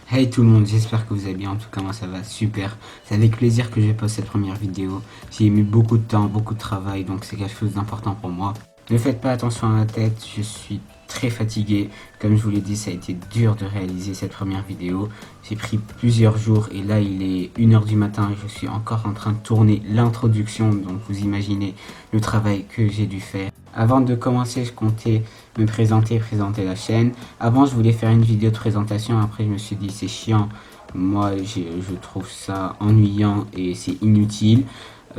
Hey tout le monde, j'espère que vous allez bien, en tout cas moi ça va super. C'est avec plaisir que je poste cette première vidéo. J'ai mis beaucoup de temps, beaucoup de travail, donc c'est quelque chose d'important pour moi. Ne faites pas attention à la tête, je suis très fatigué. Comme je vous l'ai dit, ça a été dur de réaliser cette première vidéo. J'ai pris plusieurs jours et là il est 1h du matin et je suis encore en train de tourner l'introduction, donc vous imaginez le travail que j'ai dû faire. Avant de commencer, je comptais me présenter, présenter la chaîne. Avant, je voulais faire une vidéo de présentation. Après, je me suis dit, c'est chiant. Moi, je trouve ça ennuyant et c'est inutile.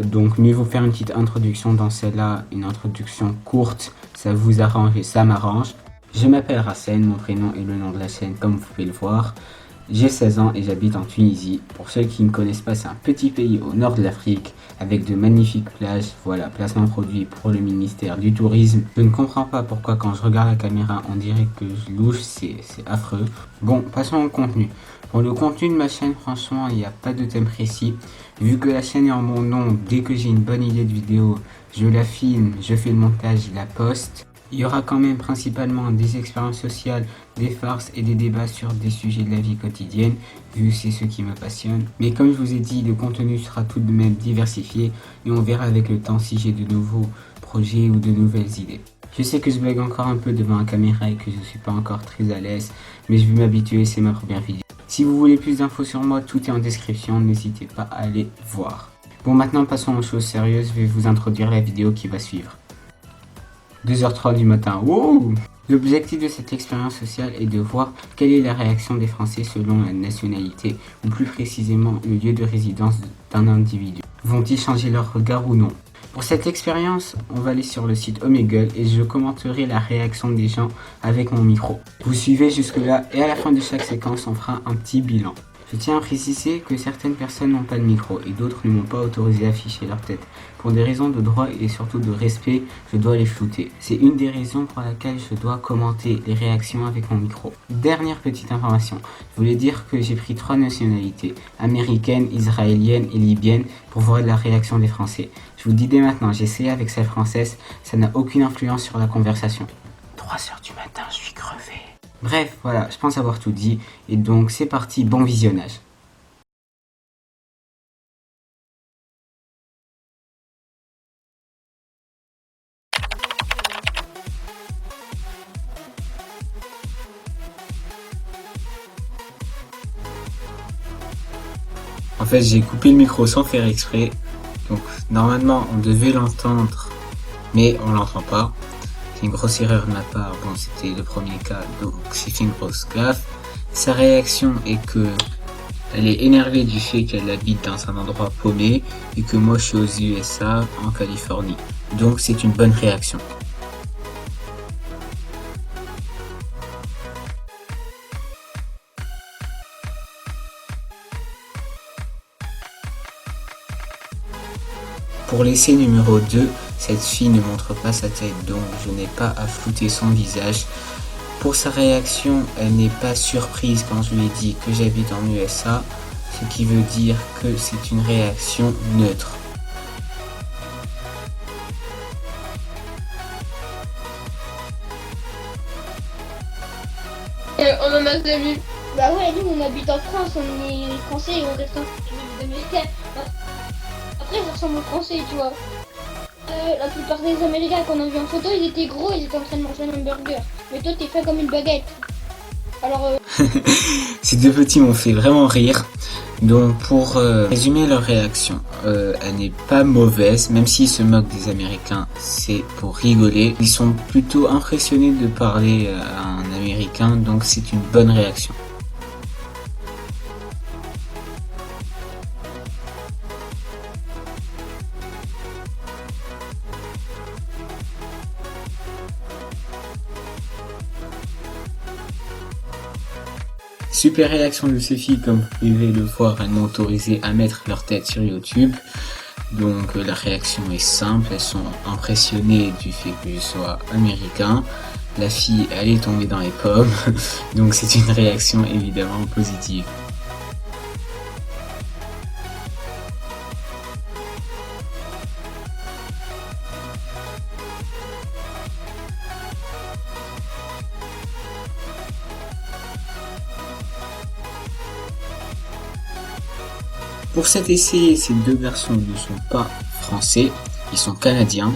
Donc, mieux vaut faire une petite introduction dans celle-là. Une introduction courte. Ça vous arrange et ça m'arrange. Je m'appelle Racine. Mon prénom est le nom de la chaîne, comme vous pouvez le voir. J'ai 16 ans et j'habite en Tunisie. Pour ceux qui ne connaissent pas, c'est un petit pays au nord de l'Afrique avec de magnifiques plages. Voilà, placement produit pour le ministère du Tourisme. Je ne comprends pas pourquoi quand je regarde la caméra, on dirait que je louche, c'est affreux. Bon, passons au contenu. Pour le contenu de ma chaîne, franchement, il n'y a pas de thème précis. Vu que la chaîne est en mon nom, dès que j'ai une bonne idée de vidéo, je la filme, je fais le montage, je la poste. Il y aura quand même principalement des expériences sociales, des farces et des débats sur des sujets de la vie quotidienne, vu que c'est ce qui me passionne. Mais comme je vous ai dit, le contenu sera tout de même diversifié et on verra avec le temps si j'ai de nouveaux projets ou de nouvelles idées. Je sais que je blague encore un peu devant la caméra et que je ne suis pas encore très à l'aise, mais je vais m'habituer, c'est ma première vidéo. Si vous voulez plus d'infos sur moi, tout est en description, n'hésitez pas à aller voir. Bon, maintenant passons aux choses sérieuses, je vais vous introduire la vidéo qui va suivre. 2h03 du matin, wow! L'objectif de cette expérience sociale est de voir quelle est la réaction des Français selon la nationalité, ou plus précisément le lieu de résidence d'un individu. Vont-ils changer leur regard ou non? Pour cette expérience, on va aller sur le site Omegle et je commenterai la réaction des gens avec mon micro. Vous suivez jusque là et à la fin de chaque séquence, on fera un petit bilan. Je tiens à préciser que certaines personnes n'ont pas de micro et d'autres ne m'ont pas autorisé à afficher leur tête. Pour des raisons de droit et surtout de respect, je dois les flouter. C'est une des raisons pour laquelle je dois commenter les réactions avec mon micro. Dernière petite information, je voulais dire que j'ai pris 3 nationalités, américaine, israélienne et libyenne, pour voir la réaction des Français. Je vous dis dès maintenant, j'ai essayé avec celle française, ça n'a aucune influence sur la conversation. 3h du matin, je suis crevé. Bref, voilà, je pense avoir tout dit, et donc c'est parti, bon visionnage. En fait, j'ai coupé le micro sans faire exprès, donc normalement on devait l'entendre, mais on l'entend pas. C'est une grosse erreur de ma part, bon c'était le premier cas, donc j'ai fait une grosse gaffe. Sa réaction est que elle est énervée du fait qu'elle habite dans un endroit paumé et que moi je suis aux USA, en Californie. Donc c'est une bonne réaction. Pour l'essai numéro 2, cette fille ne montre pas sa tête, donc je n'ai pas à flouter son visage. Pour sa réaction, elle n'est pas surprise quand je lui ai dit que j'habite en USA, ce qui veut dire que c'est une réaction neutre. On en a déjà vu. Bah ouais, nous on habite en France, on est français et on reste en américain. Après ça ressemble aux français, tu vois. La plupart des américains qu'on a vu en photo, ils étaient gros, ils étaient en train de manger un hamburger. Mais toi t'es fait comme une baguette. Alors Ces deux petits m'ont fait vraiment rire. Donc pour résumer leur réaction, elle n'est pas mauvaise, même s'ils se moquent des Américains, c'est pour rigoler. Ils sont plutôt impressionnés de parler à un Américain, donc c'est une bonne réaction. Super réaction de ces filles, comme vous pouvez le voir, elles m'ont autorisé à mettre leur tête sur YouTube. Donc la réaction est simple, elles sont impressionnées du fait que je sois américain. La fille, elle est tombée dans les pommes, donc c'est une réaction évidemment positive. Pour cet essai, ces deux garçons ne sont pas français, ils sont canadiens.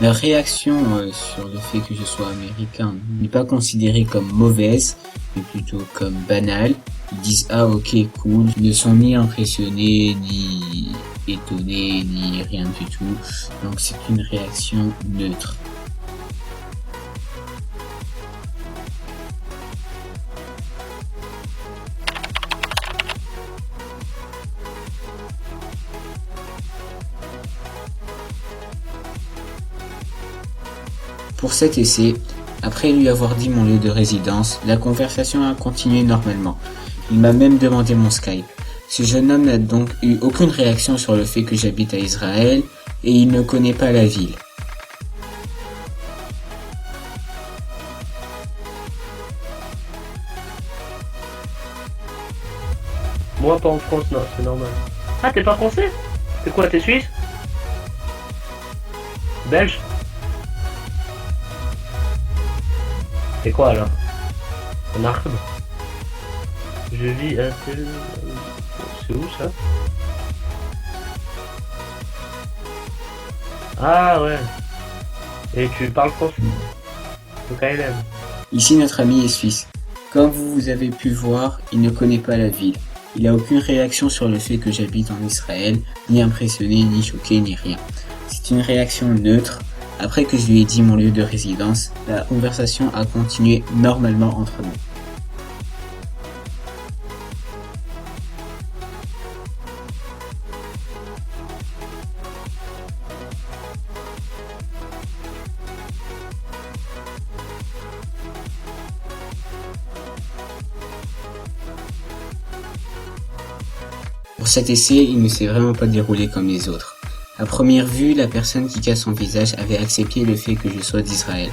Leur réaction sur le fait que je sois américain n'est pas considérée comme mauvaise, mais plutôt comme banale. Ils disent ah ok cool, ils ne sont ni impressionnés, ni étonnés, ni rien du tout. Donc c'est une réaction neutre. Pour cet essai, après lui avoir dit mon lieu de résidence, la conversation a continué normalement. Il m'a même demandé mon Skype. Ce jeune homme n'a donc eu aucune réaction sur le fait que j'habite à Israël et il ne connaît pas la ville. Moi pas en France, non, c'est normal. Ah, t'es pas français? T'es quoi, t'es suisse? Belge? C'est quoi alors? Un arabe? Je vis à tel... C'est où ça? Ah ouais. Et tu parles français? Au KLM. Ici notre ami est suisse. Comme vous avez pu voir, il ne connaît pas la ville. Il n'a aucune réaction sur le fait que j'habite en Israël, ni impressionné, ni choqué, ni rien. C'est une réaction neutre. Après que je lui ai dit mon lieu de résidence, la conversation a continué normalement entre nous. Pour cet essai, il ne s'est vraiment pas déroulé comme les autres. À première vue, la personne qui cache son visage avait accepté le fait que je sois d'Israël.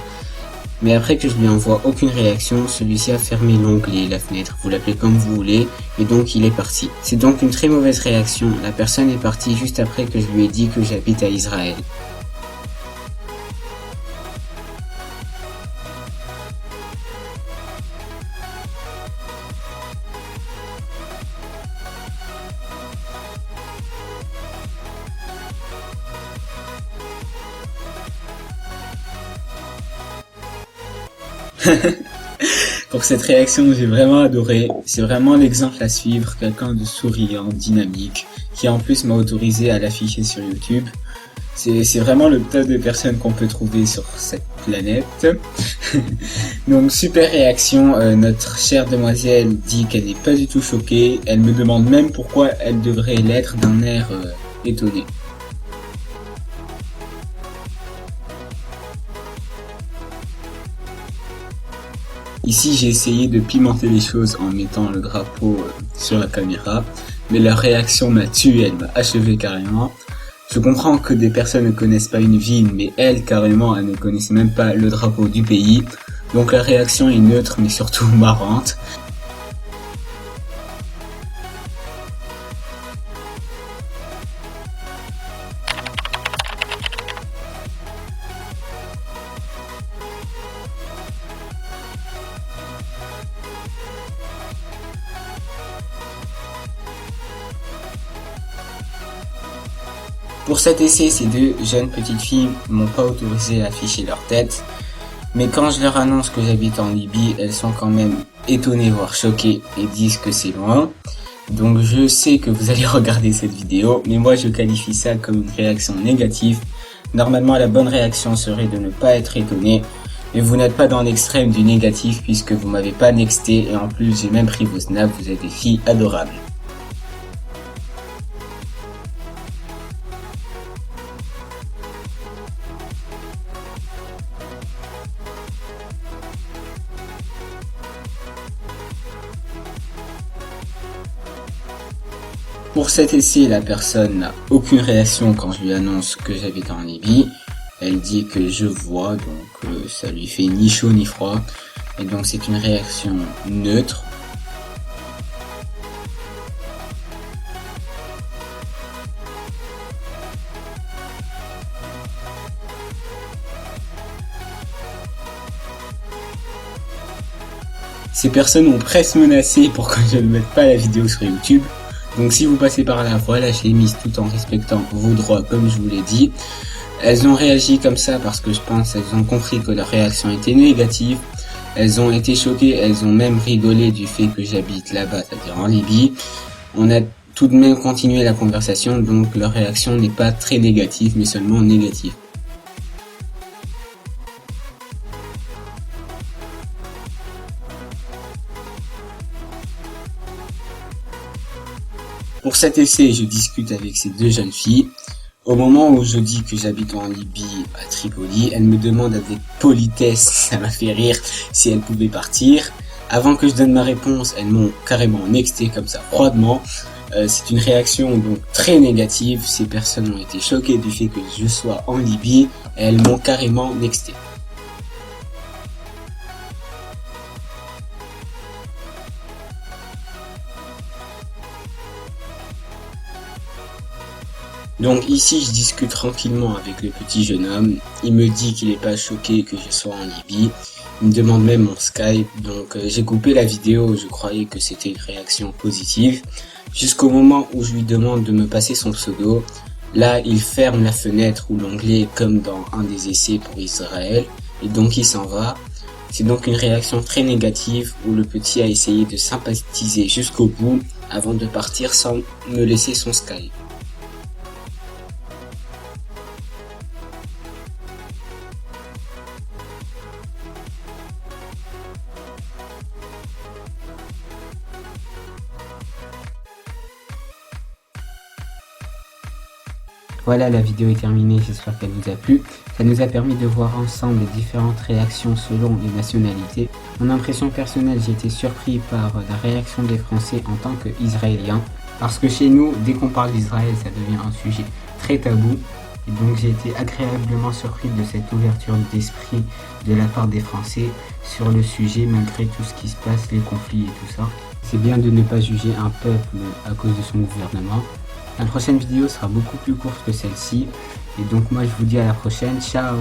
Mais après que je lui envoie aucune réaction, celui-ci a fermé l'onglet, la fenêtre, vous l'appelez comme vous voulez, et donc il est parti. C'est donc une très mauvaise réaction, la personne est partie juste après que je lui ai dit que j'habite à Israël. Pour cette réaction, j'ai vraiment adoré. C'est vraiment l'exemple à suivre, quelqu'un de souriant, dynamique, qui en plus m'a autorisé à l'afficher sur YouTube. C'est vraiment le top de personnes qu'on peut trouver sur cette planète. Donc super réaction, notre chère demoiselle dit qu'elle n'est pas du tout choquée. Elle me demande même pourquoi elle devrait l'être d'un air étonné. Ici, j'ai essayé de pimenter les choses en mettant le drapeau sur la caméra, mais la réaction m'a tué, elle m'a achevé carrément. Je comprends que des personnes ne connaissent pas une ville, mais elle, carrément, elle ne connaissait même pas le drapeau du pays. Donc la réaction est neutre, mais surtout marrante. Pour cet essai, ces deux jeunes petites filles m'ont pas autorisé à afficher leur tête. Mais quand je leur annonce que j'habite en Libye, elles sont quand même étonnées, voire choquées, et disent que c'est loin. Donc je sais que vous allez regarder cette vidéo, mais moi je qualifie ça comme une réaction négative. Normalement la bonne réaction serait de ne pas être étonné. Mais vous n'êtes pas dans l'extrême du négatif puisque vous m'avez pas nexté et en plus j'ai même pris vos snaps, vous êtes des filles adorables. Pour cet essai, la personne n'a aucune réaction quand je lui annonce que j'habite en Libye. Elle dit que je vois, donc ça lui fait ni chaud ni froid. Et donc c'est une réaction neutre. Ces personnes ont presque menacé pour que je ne mette pas la vidéo sur YouTube. Donc si vous passez par là, relâchez les mises tout en respectant vos droits comme je vous l'ai dit. Elles ont réagi comme ça parce que je pense qu'elles ont compris que leur réaction était négative. Elles ont été choquées, elles ont même rigolé du fait que j'habite là-bas, c'est-à-dire en Libye. On a tout de même continué la conversation, donc leur réaction n'est pas très négative, mais seulement négative. Pour cet essai, je discute avec ces deux jeunes filles. Au moment où je dis que j'habite en Libye, à Tripoli, elles me demandent avec politesse, ça m'a fait rire, si elles pouvaient partir. Avant que je donne ma réponse, elles m'ont carrément nexté comme ça, froidement. C'est une réaction donc très négative. Ces personnes ont été choquées du fait que je sois en Libye et elles m'ont carrément nexté. Donc ici, je discute tranquillement avec le petit jeune homme. Il me dit qu'il n'est pas choqué que je sois en Libye. Il me demande même mon Skype. Donc j'ai coupé la vidéo, je croyais que c'était une réaction positive. Jusqu'au moment où je lui demande de me passer son pseudo. Là, il ferme la fenêtre ou l'onglet comme dans un des essais pour Israël. Et donc il s'en va. C'est donc une réaction très négative où le petit a essayé de sympathiser jusqu'au bout avant de partir sans me laisser son Skype. Voilà, la vidéo est terminée, j'espère qu'elle vous a plu. Ça nous a permis de voir ensemble les différentes réactions selon les nationalités. Mon impression personnelle, j'ai été surpris par la réaction des Français en tant qu'Israéliens. Parce que chez nous, dès qu'on parle d'Israël, ça devient un sujet très tabou. Et donc j'ai été agréablement surpris de cette ouverture d'esprit de la part des Français sur le sujet, malgré tout ce qui se passe, les conflits et tout ça. C'est bien de ne pas juger un peuple à cause de son gouvernement. La prochaine vidéo sera beaucoup plus courte que celle-ci. Et donc moi je vous dis à la prochaine. Ciao!